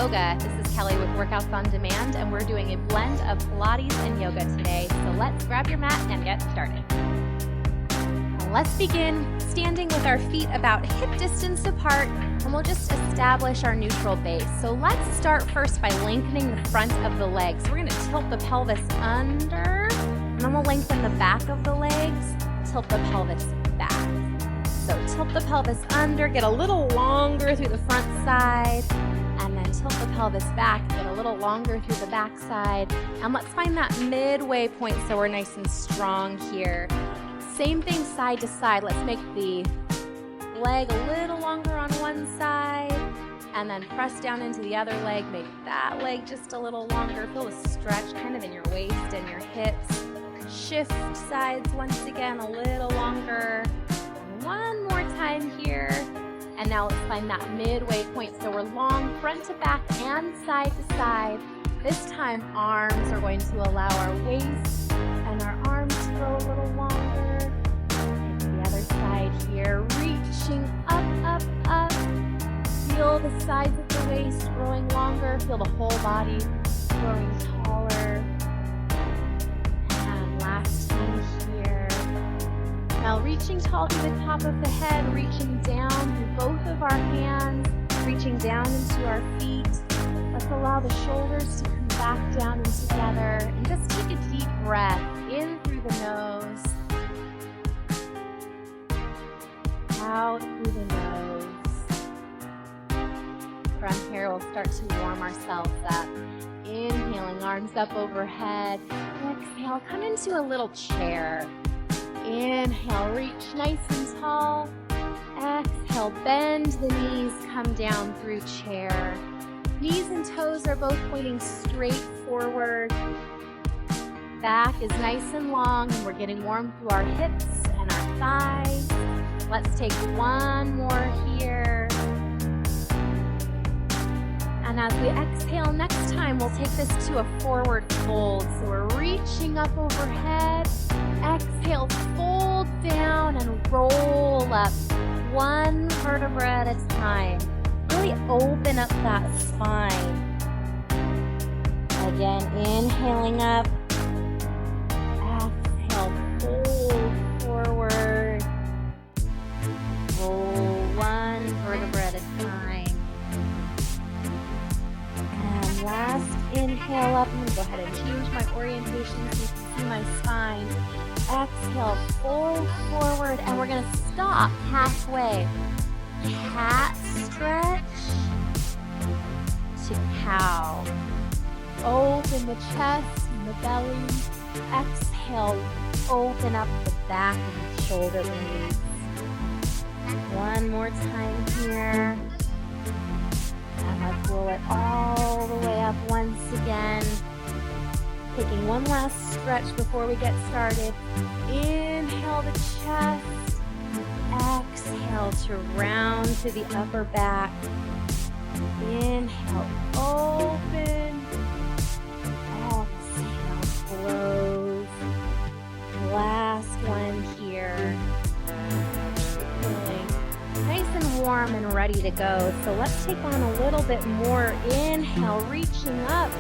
Yoga. This is Kelly with Workouts on Demand, and we're doing a blend of Pilates and yoga today. So let's grab your mat and get started. Let's begin standing with our feet about hip distance apart, and we'll just establish our neutral base. So let's start first by lengthening the front of the legs. We're going to tilt the pelvis under, and then we'll lengthen the back of the legs, tilt the pelvis back. So tilt the pelvis under, get a little longer through the front side, and then tilt the pelvis back, get a little longer through the back side. And let's find that midway point so we're nice and strong here. Same thing side to side. Let's make the leg a little longer on one side, and then press down into the other leg. Make that leg just a little longer. Feel the stretch kind of in your waist and your hips. Shift sides once again, a little longer. One more time here, and now let's find that midway point. So we're long front to back and side to side. This time arms are going to allow our waist and our arms to go a little longer. And the other side here, reaching up, up, up. Feel the sides of the waist growing longer. Feel the whole body growing taller. And last time here. Now reaching tall to the top of the head, reaching down through both of our hands, reaching down into our feet. Let's allow the shoulders to come back down and together, and just take a deep breath in through the nose, out through the nose. From here, we'll start to warm ourselves up. Inhaling, arms up overhead. Exhale, come into a little chair. Inhale, reach nice and tall. Exhale, bend the knees, come down through chair. Knees and toes are both pointing straight forward. Back is nice and long, and we're getting warm through our hips and our thighs. Let's take one more here. And as we exhale next time, we'll take this to a forward fold. So we're reaching up overhead. Exhale, fold down and roll up, one vertebra at a time. Really open up that spine. Again, inhaling up. Exhale, fold forward. Roll one vertebra at a time. And last inhale up. I'm going to go ahead and change my orientation so you can see my spine. Exhale, fold forward, and we're going to stop halfway. Cat stretch to cow. Open the chest and the belly. Exhale, open up the back of the shoulder blades. One more time here. And let's roll it all the way up once again. Taking one last stretch before we get started. Inhale the chest. Exhale to round to the upper back. Inhale, open. Exhale, close. Last one here. Feeling nice and warm and ready to go. So let's take on a little bit more. Inhale, reaching up.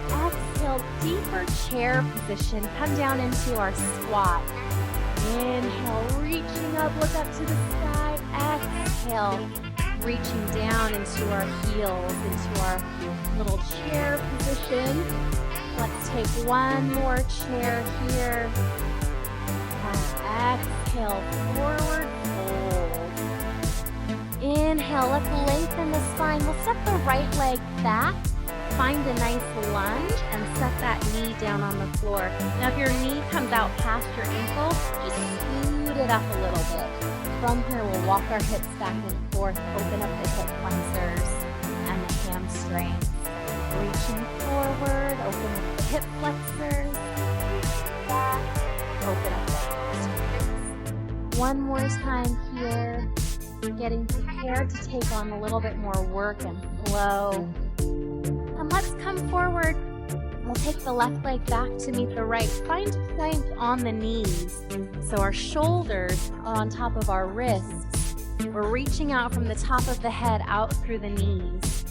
Exhale, deeper chair position. Come down into our squat. Inhale, reaching up, look up to the sky. Exhale, reaching down into our heels, into our little chair position. Let's take one more chair here. And exhale, forward fold. Inhale, let's lengthen the spine. We'll step the right leg back. Find a nice lunge and set that knee down on the floor. Now if your knee comes out past your ankle, just scoot it up a little bit. From here, we'll walk our hips back and forth, open up the hip flexors and the hamstrings. Reaching forward, open up the hip flexors, reaching back, open up the hamstrings. One more time here, getting prepared to take on a little bit more work and flow. And let's come forward. We'll take the left leg back to meet the right. Find plank on the knees. So our shoulders are on top of our wrists. We're reaching out from the top of the head out through the knees.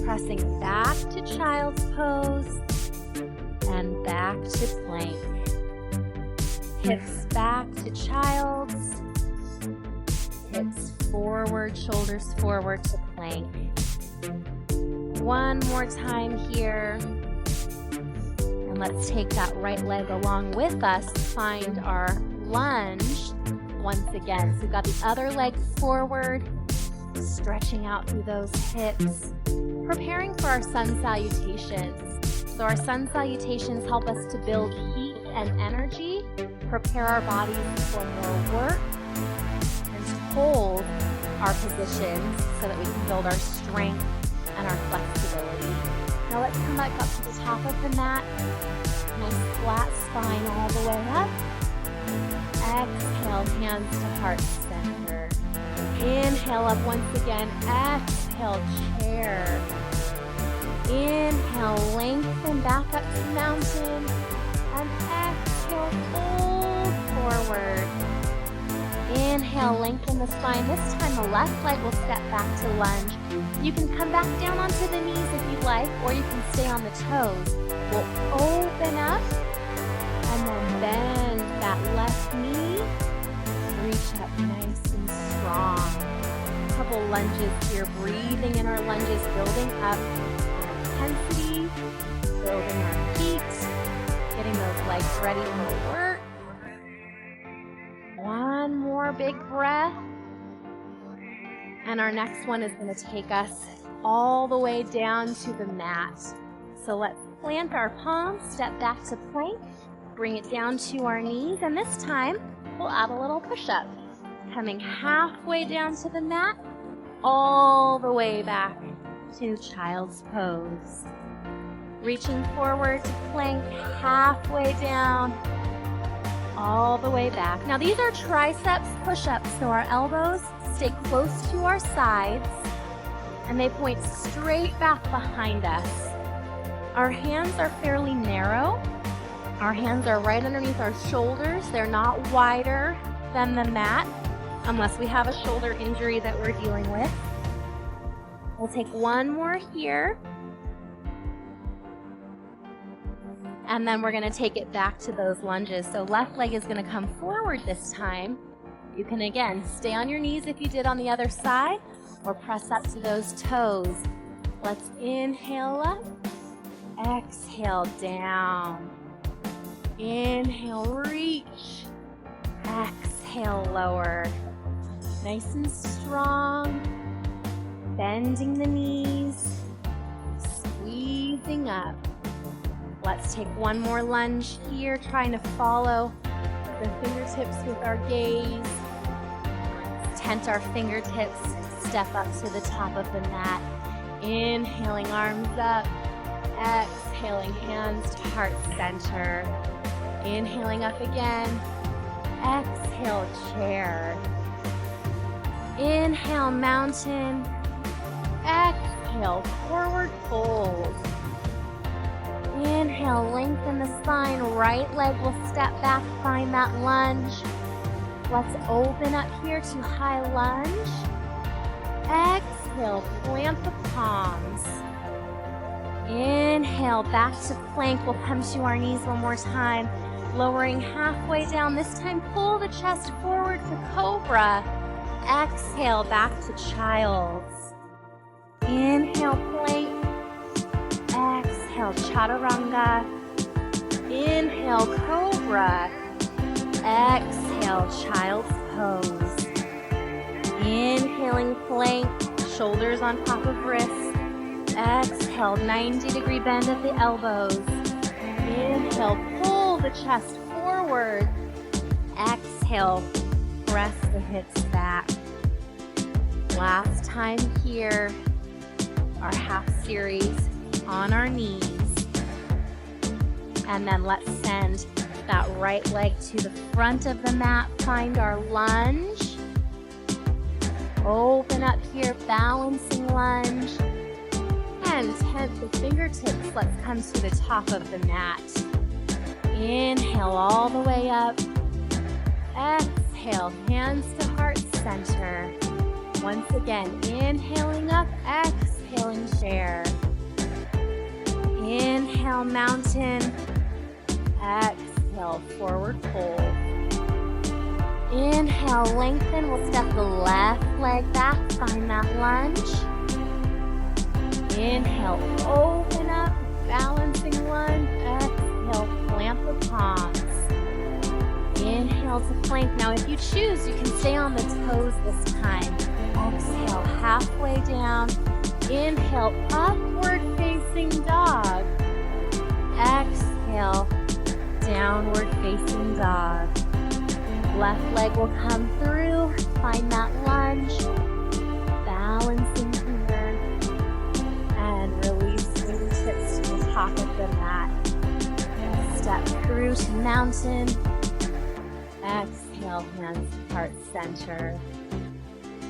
Pressing back to child's pose and back to plank. Hips back to child's. Hips forward, shoulders forward to plank. One more time here. And let's take that right leg along with us. Find our lunge once again. So we've got the other leg forward, stretching out through those hips. Preparing for our sun salutations. So our sun salutations help us to build heat and energy, prepare our bodies for more work, and hold our positions so that we can build our strength and our flexibility. Now let's come back up to the top of the mat. Nice flat spine all the way up. Exhale, hands to heart center. Inhale up once again. Exhale, chair. Inhale, lengthen back up to mountain. And exhale, fold forward. Inhale, lengthen the spine. This time the left leg will step back to lunge. You can come back down onto the knees if you'd like, or you can stay on the toes. We'll open up and then bend that left knee. Reach up nice and strong. A couple lunges here, breathing in our lunges, building up our intensity, building our feet, getting those legs ready for work. One more big breath. And our next one is going to take us all the way down to the mat. So let's plant our palms, step back to plank, bring it down to our knees, and this time we'll add a little push-up. Coming halfway down to the mat, all the way back to child's pose. Reaching forward to plank, halfway down, all the way back. Now these are triceps push-ups, so our elbows stay close to our sides and they point straight back behind us. Our hands are fairly narrow. Our hands are right underneath our shoulders. They're not wider than the mat unless we have a shoulder injury that we're dealing with. We'll take one more here. And then we're going to take it back to those lunges. So left leg is going to come forward this time. You can again stay on your knees if you did on the other side, or press up to those toes. Let's inhale up, exhale down. Inhale, reach, exhale, lower. Nice and strong, bending the knees, squeezing up. Let's take one more lunge here, trying to follow the fingertips with our gaze. Tent our fingertips, step up to the top of the mat. Inhaling, arms up. Exhaling, hands to heart center. Inhaling up again. Exhale, chair. Inhale, mountain. Exhale, forward fold. Inhale, lengthen the spine. Right leg will step back, find that lunge. Let's open up here to high lunge. Exhale, plant the palms. Inhale, back to plank. We'll come to our knees one more time. Lowering halfway down. This time, pull the chest forward for cobra. Exhale, back to child's. Inhale, plank. Exhale, chaturanga. Inhale, cobra. Exhale, child's pose. Inhaling, plank, shoulders on top of wrists. Exhale, 90-degree bend at the elbows. Inhale, pull the chest forward. Exhale, press the hips back. Last time here, our half series on our knees. And then let's send that right leg to the front of the mat. Find our lunge. Open up here, balancing lunge. And tent the fingertips. Let's come to the top of the mat. Inhale all the way up. Exhale, hands to heart center. Once again, inhaling up, exhale. exhaling chair. Inhale, mountain. Exhale, forward fold. Inhale, lengthen. We'll step the left leg back, find that lunge. Inhale, open up, balancing lunge. Exhale, plant the palms. Inhale to plank. Now if you choose, you can stay on the toes this time. Exhale, halfway down. Inhale, upward facing dog. Exhale, downward facing dog. Left leg will come through. Find that lunge. Balancing here. And release fingertips to the top of the mat. Step through to mountain. Exhale, hands to heart center.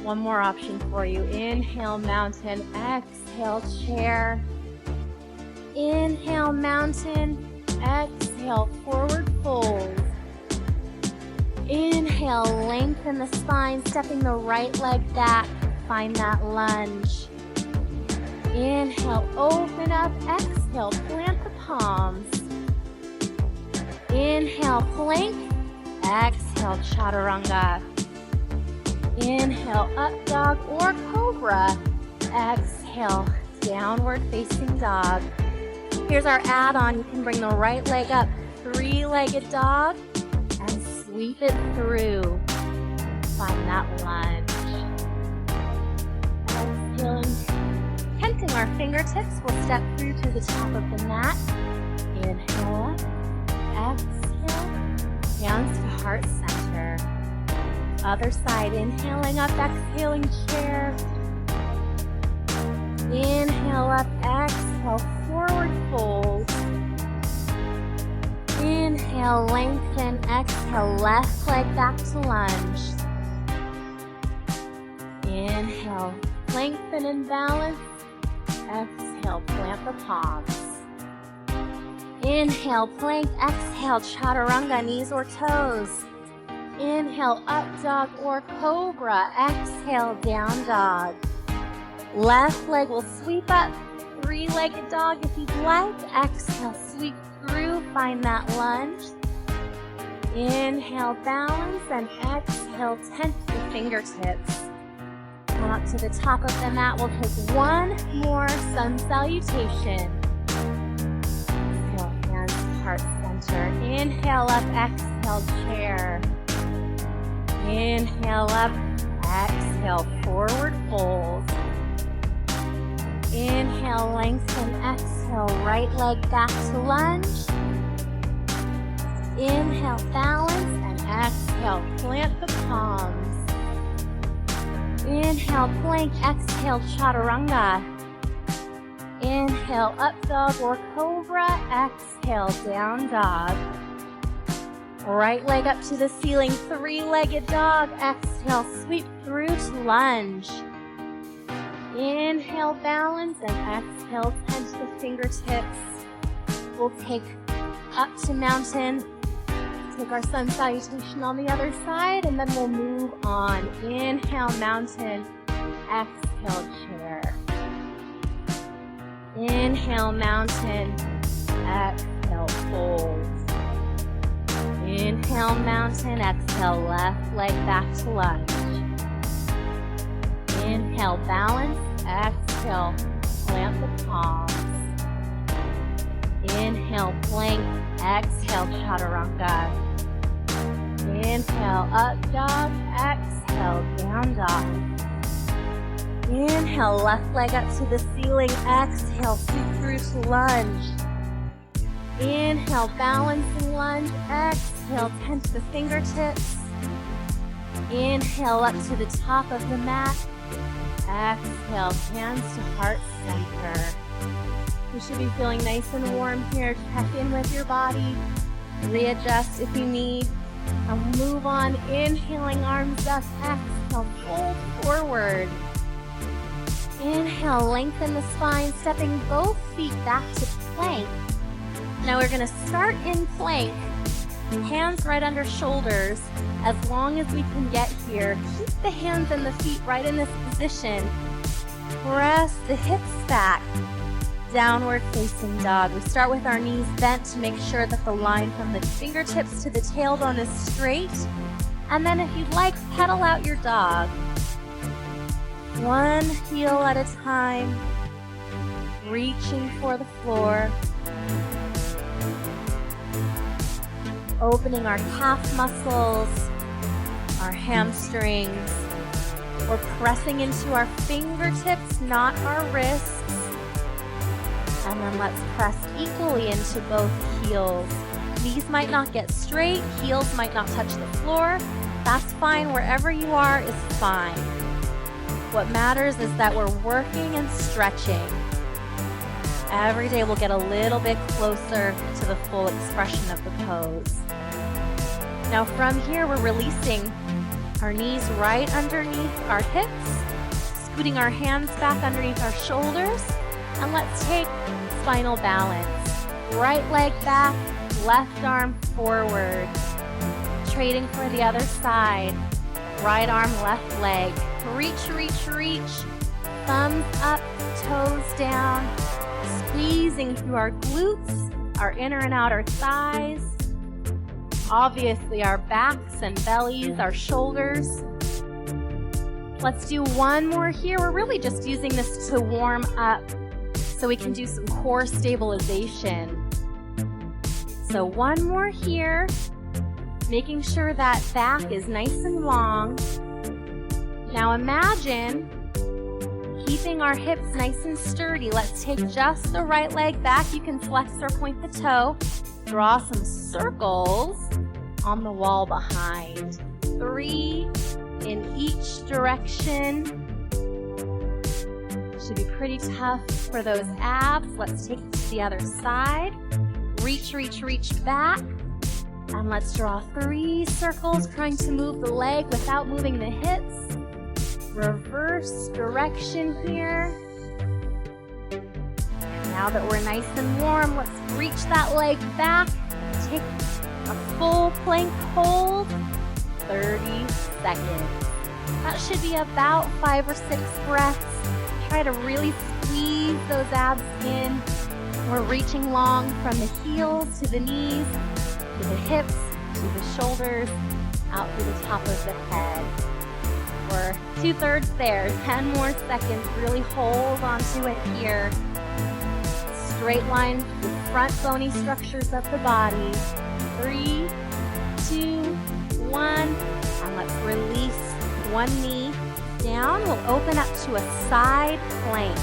One more option for you. Inhale, mountain. Exhale, chair. Inhale, mountain. Exhale, forward fold. Inhale, lengthen the spine, stepping the right leg back. Find that lunge. Inhale, open up. Exhale, plant the palms. Inhale, plank. Exhale, chaturanga. Inhale, up dog or cobra. Exhale, downward facing dog. Here's our add-on. You can bring the right leg up, three-legged dog, and sweep it through. Find that lunge. Exhaling, tenting our fingertips. We'll step through to the top of the mat. Inhale up, exhale, hands to heart center. Other side, inhaling up, exhaling chair. Inhale up, exhale, forward fold. Inhale, lengthen, exhale, left leg back to lunge. Inhale, lengthen and balance. Exhale, plant the palms. Inhale, plank, exhale, chaturanga, knees or toes. Inhale, up dog or cobra. Exhale, down dog. Left leg will sweep up, three-legged dog if you'd like. Exhale, sweep through, find that lunge. Inhale, balance, and exhale, tent the fingertips. Come up to the top of the mat. We'll take one more sun salutation. Exhale, hands to heart center. Inhale up, exhale, chair. Inhale up, exhale, forward fold. Inhale, lengthen, exhale, right leg back to lunge. Inhale, balance, and exhale, plant the palms. Inhale, plank, exhale, chaturanga. Inhale, up dog or cobra, exhale, down dog. Right leg up to the ceiling, three-legged dog. Exhale, sweep through to lunge. Inhale, balance, and exhale, tense the fingertips. We'll take up to mountain. Take our sun salutation on the other side, and then we'll move on. Inhale, mountain. Exhale, chair. Inhale, mountain. Exhale, fold. Inhale, mountain. Exhale, left leg back to lunge. Inhale, balance. Exhale, plant the palms. Inhale, plank. Exhale, chaturanga. Inhale, up dog. Exhale, down dog. Inhale, left leg up to the ceiling. Exhale, sweep through to lunge. Inhale, balancing lunge. Exhale, tense the fingertips. Inhale, up to the top of the mat. Exhale, hands to heart center. You should be feeling nice and warm here. Check in with your body. Readjust if you need. And move on. Inhaling, arms up. Exhale, fold forward. Inhale, lengthen the spine, stepping both feet back to plank. Now we're going to start in plank. Hands right under shoulders as long as we can get here. Keep the hands and the feet right in this position. press the hips back. Downward facing dog. We start with our knees bent to make sure that the line from the fingertips to the tailbone is straight. And then if you'd like, pedal out your dog. One heel at a time, reaching for the floor. Opening our calf muscles, our hamstrings. We're pressing into our fingertips, not our wrists. And then let's press equally into both heels. Knees might not get straight, heels might not touch the floor. That's fine, wherever you are is fine. What matters is that we're working and stretching. Every day we'll get a little bit closer to the full expression of the pose. Now from here, we're releasing our knees right underneath our hips, scooting our hands back underneath our shoulders, and let's take spinal balance. Right leg back, left arm forward. Trading for the other side. Right arm, left leg. Reach, reach, reach. Thumbs up, toes down. Squeezing through our glutes, our inner and outer thighs. Obviously our backs and bellies, our shoulders. Let's do one more here. We're really just using this to warm up so we can do some core stabilization. So one more here, making sure that back is nice and long. Now imagine keeping our hips nice and sturdy. Let's take just the right leg back. You can flex or point the toe. Draw some circles on the wall behind. 3 in each direction. Should be pretty tough for those abs. Let's take it to the other side. Reach, reach, reach back. And let's draw 3 circles, trying to move the leg without moving the hips. Reverse direction here. Now that we're nice and warm, let's reach that leg back. Take a full plank hold. 30 seconds. That should be about 5 or 6 breaths. Try to really squeeze those abs in. We're reaching long from the heels to the knees, to the hips, to the shoulders, out through the top of the head. We're 2/3 there. 10 more seconds. Really hold onto it here. Straight line the front bony structures of the body. 3, 2, 1. And let's release one knee down. We'll open up to a side plank.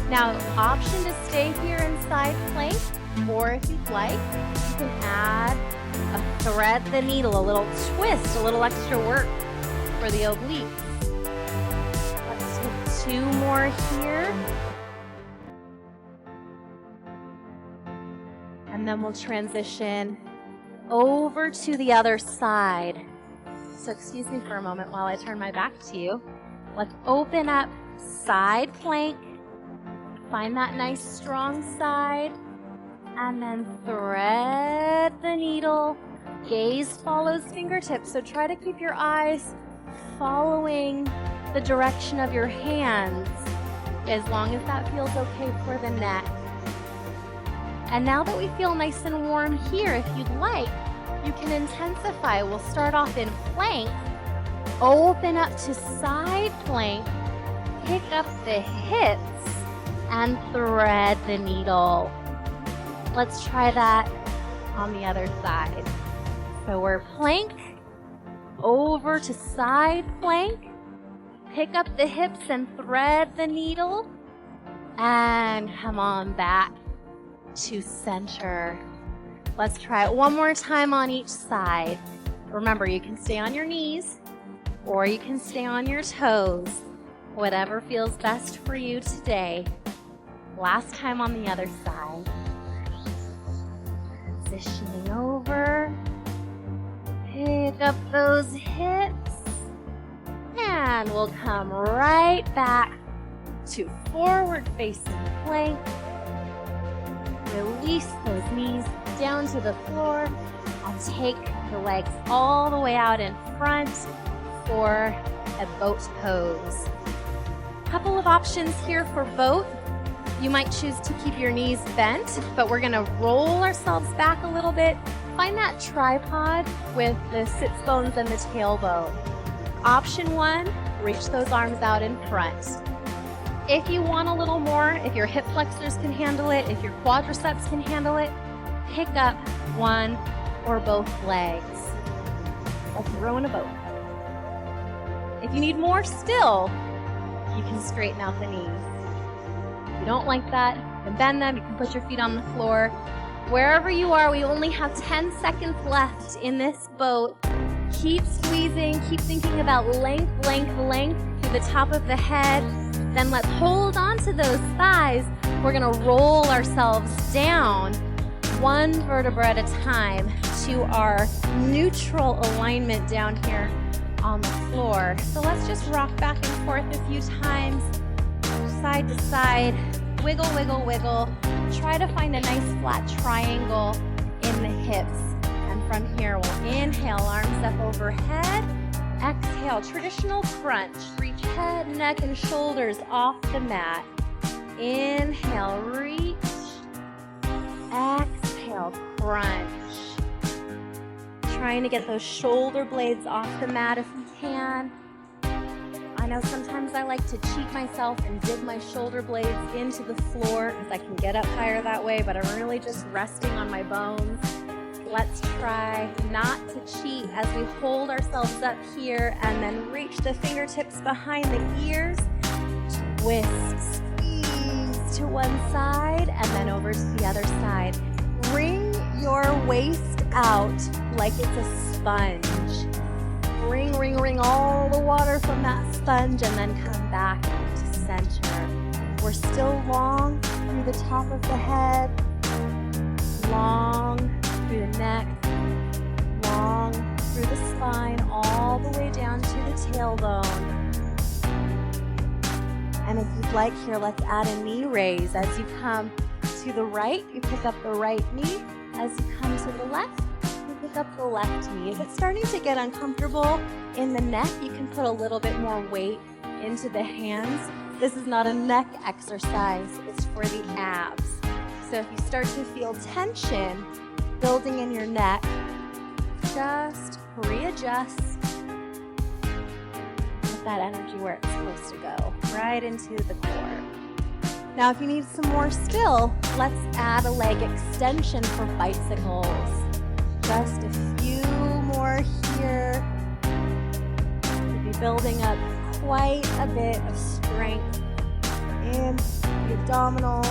Now, option to stay here in side plank, or if you'd like, you can add a thread the needle, a little twist, a little extra work for the obliques. Let's take 2 more here. And then we'll transition over to the other side. So excuse me for a moment while I turn my back to you. Let's open up side plank. Find that nice strong side. And then thread the needle. Gaze follows fingertips. So try to keep your eyes following the direction of your hands, as long as that feels okay for the neck. And now that we feel nice and warm here, if you'd like, you can intensify. We'll start off in plank, open up to side plank, pick up the hips, and thread the needle. Let's try that on the other side. So we're plank, over to side plank, pick up the hips and thread the needle, and come on back to center. Let's try it one more time on each side. Remember, you can stay on your knees or you can stay on your toes, whatever feels best for you today. Last time on the other side. Transitioning over. Pick up those hips. And we'll come right back to forward facing plank. Release those knees down to the floor and take the legs all the way out in front for a boat pose. Couple of options here for both. You might choose to keep your knees bent, but we're gonna roll ourselves back a little bit. Find that tripod with the sits bones and the tailbone. Option 1, reach those arms out in front. If you want a little more, if your hip flexors can handle it, if your quadriceps can handle it, pick up one or both legs. Like rowing a boat. If you need more still, you can straighten out the knees. If you don't like that, you can bend them, you can put your feet on the floor. Wherever you are, we only have 10 seconds left in this boat. Keep squeezing, keep thinking about length, length, length to the top of the head. Then let's hold on to those thighs. We're gonna roll ourselves down one vertebra at a time to our neutral alignment down here on the floor. So let's just rock back and forth a few times, side to side, wiggle, wiggle, wiggle. Try to find a nice flat triangle in the hips. And from here, we'll inhale, arms up overhead. Exhale, traditional crunch. Reach head, neck, and shoulders off the mat. Inhale, reach. Exhale, crunch. Trying to get those shoulder blades off the mat if you can. I know sometimes I like to cheat myself and dig my shoulder blades into the floor because I can get up higher that way, but I'm really just resting on my bones. Let's try not to cheat as we hold ourselves up here and then reach the fingertips behind the ears. Twist, squeeze to one side and then over to the other side. Wring your waist out like it's a sponge. Wring, wring, wring all the water from that sponge and then come back to center. We're still long through the top of the head, long through the neck, long through the spine, all the way down to the tailbone. And if you'd like here, let's add a knee raise. As you come to the right, you pick up the right knee. As you come to the left, you pick up the left knee. If it's starting to get uncomfortable in the neck, you can put a little bit more weight into the hands. This is not a neck exercise, it's for the abs. So if you start to feel tension building in your neck, just readjust. Put that energy where it's supposed to go, right into the core. Now, if you need some more still, let's add a leg extension for bicycles. Just a few more here. You'll be building up quite a bit of strength in the abdominals.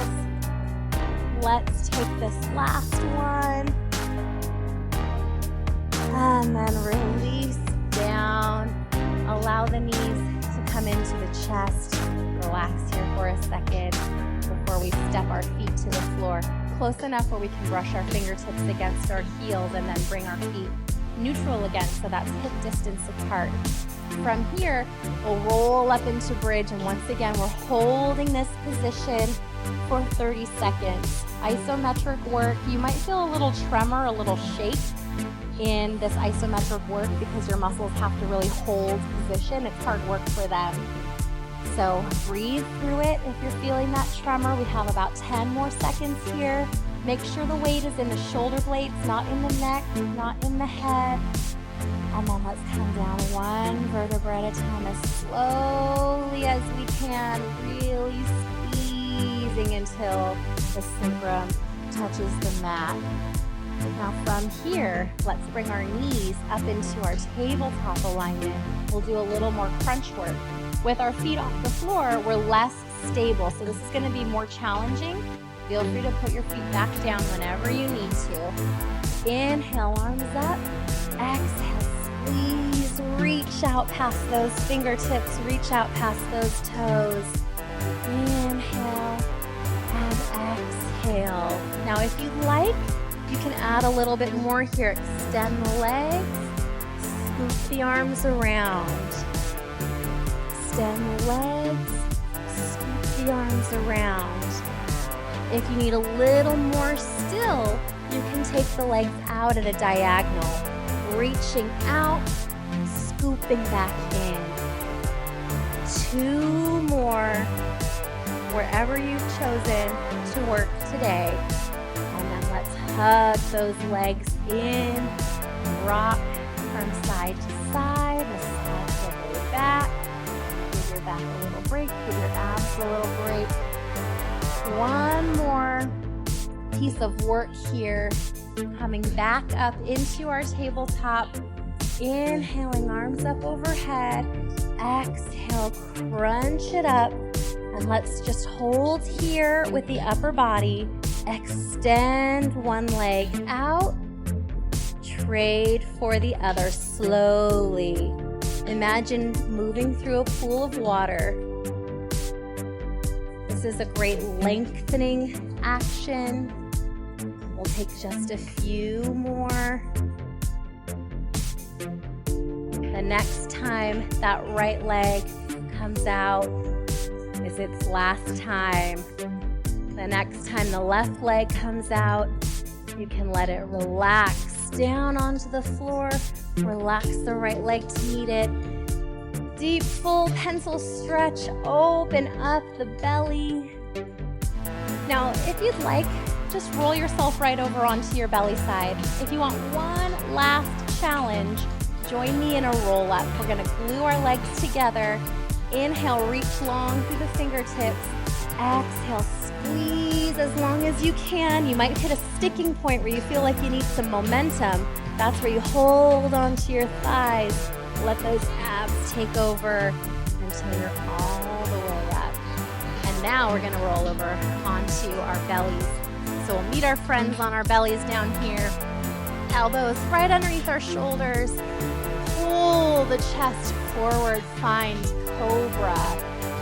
Let's take this last one. And then release down. Allow the knees to come into the chest. Relax here for a second before we step our feet to the floor. Close enough where we can brush our fingertips against our heels and then bring our feet neutral again, so that's hip distance apart. From here, we'll roll up into bridge, and once again, we're holding this position for 30 seconds. Isometric work. You might feel a little tremor, a little shake in this isometric work because your muscles have to really hold position. It's hard work for them. So breathe through it. If you're feeling that tremor, we have about 10 more seconds here. Make sure the weight is in the shoulder blades, not in the neck, not in the head. And then let's come down one vertebra at a time as slowly as we can, really squeezing until the sacrum touches the mat. Now from here, let's bring our knees up into our tabletop alignment. We'll do a little more crunch work. With our feet off the floor, we're less stable, so this is going to be more challenging. Feel free to put your feet back down whenever you need to. Inhale, arms up. Exhale, squeeze, reach out past those fingertips, reach out past those toes. Inhale and exhale. Now if you'd like, you can add a little bit more here. Extend the legs, scoop the arms around. Extend the legs, scoop the arms around. If you need a little more still, you can take the legs out at a diagonal, reaching out, scooping back in. 2 more, wherever you've chosen to work today. And then let's hug those legs in, rock from side to side, massage the way back. Give your back a little break, give your abs a little break. One more piece of work here, coming back up into our tabletop, inhaling arms up overhead, exhale, crunch it up, and let's just hold here with the upper body, extend one leg out, trade for the other slowly. Imagine moving through a pool of water. This is a great lengthening action. We'll take just a few more. The next time that right leg comes out is its last time. The next time the left leg comes out, you can let it relax down onto the floor. Relax the right leg to meet it. Deep, full pencil stretch. Open up the belly. Now, if you'd like, just roll yourself right over onto your belly side. If you want one last challenge, join me in a roll up. We're gonna glue our legs together. Inhale, reach long through the fingertips. Exhale, squeeze as long as you can. You might hit a sticking point where you feel like you need some momentum. That's where you hold onto your thighs. Let those abs take over until you're all the way up. And now we're gonna roll over onto our bellies. So we'll meet our friends on our bellies down here. Elbows right underneath our shoulders. Pull the chest forward, find cobra.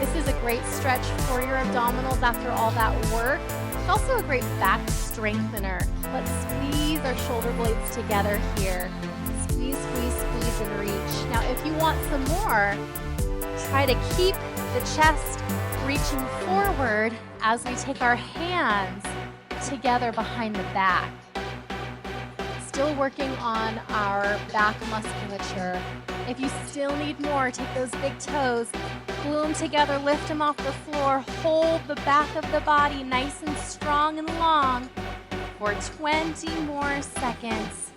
This is a great stretch for your abdominals after all that work. It's also a great back strengthener. Let's squeeze our shoulder blades together here. Squeeze, squeeze, squeeze, and reach. Now, if you want some more, try to keep the chest reaching forward as we take our hands together behind the back. Still working on our back musculature. If you still need more, take those big toes, glue them together, lift them off the floor, hold the back of the body nice and strong and long for 20 more seconds.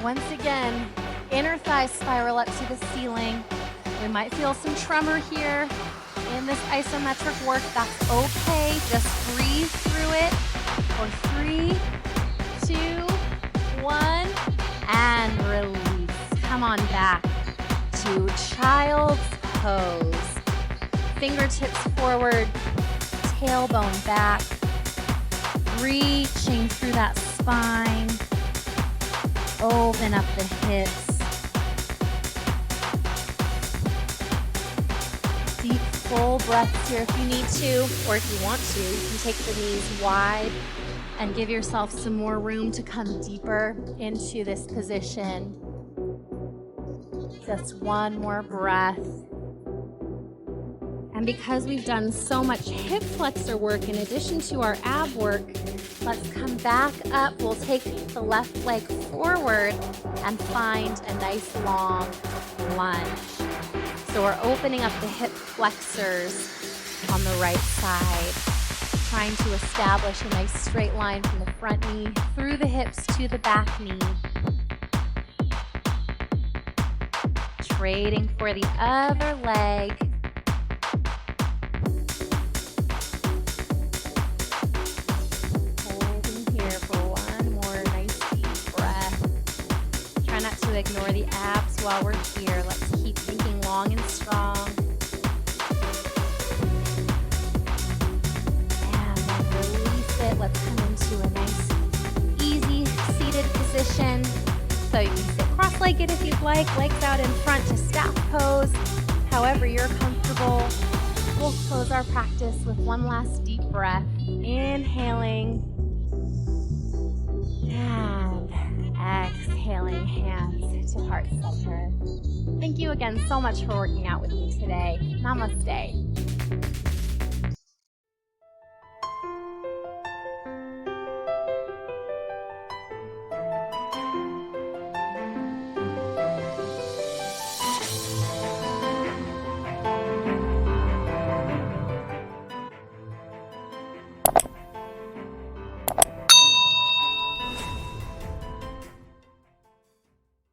Once again, inner thighs spiral up to the ceiling. We might feel some tremor here in this isometric work. That's okay. Just breathe through it for 3, 2, 1, and release. Come on back to child's pose. Fingertips forward, tailbone back, reaching through that spine. Open up the hips. Deep, full breaths here if you need to, or if you want to. You can take the knees wide and give yourself some more room to come deeper into this position. Just one more breath. And because we've done so much hip flexor work in addition to our ab work, let's come back up. We'll take the left leg forward and find a nice long lunge. So we're opening up the hip flexors on the right side, trying to establish a nice straight line from the front knee through the hips to the back knee. Trading for the other leg. Holding here for one more nice deep breath. Try not to ignore the abs while we're here. Let's keep thinking long and strong. And then release it. Let's come into a nice, easy seated position. So you can sit cross-legged if you'd like, legs out in front to staff pose. However you're comfortable. We'll close our practice with one last deep breath. Inhaling and exhaling, hands to heart center. Thank you again so much for working out with me today. Namaste.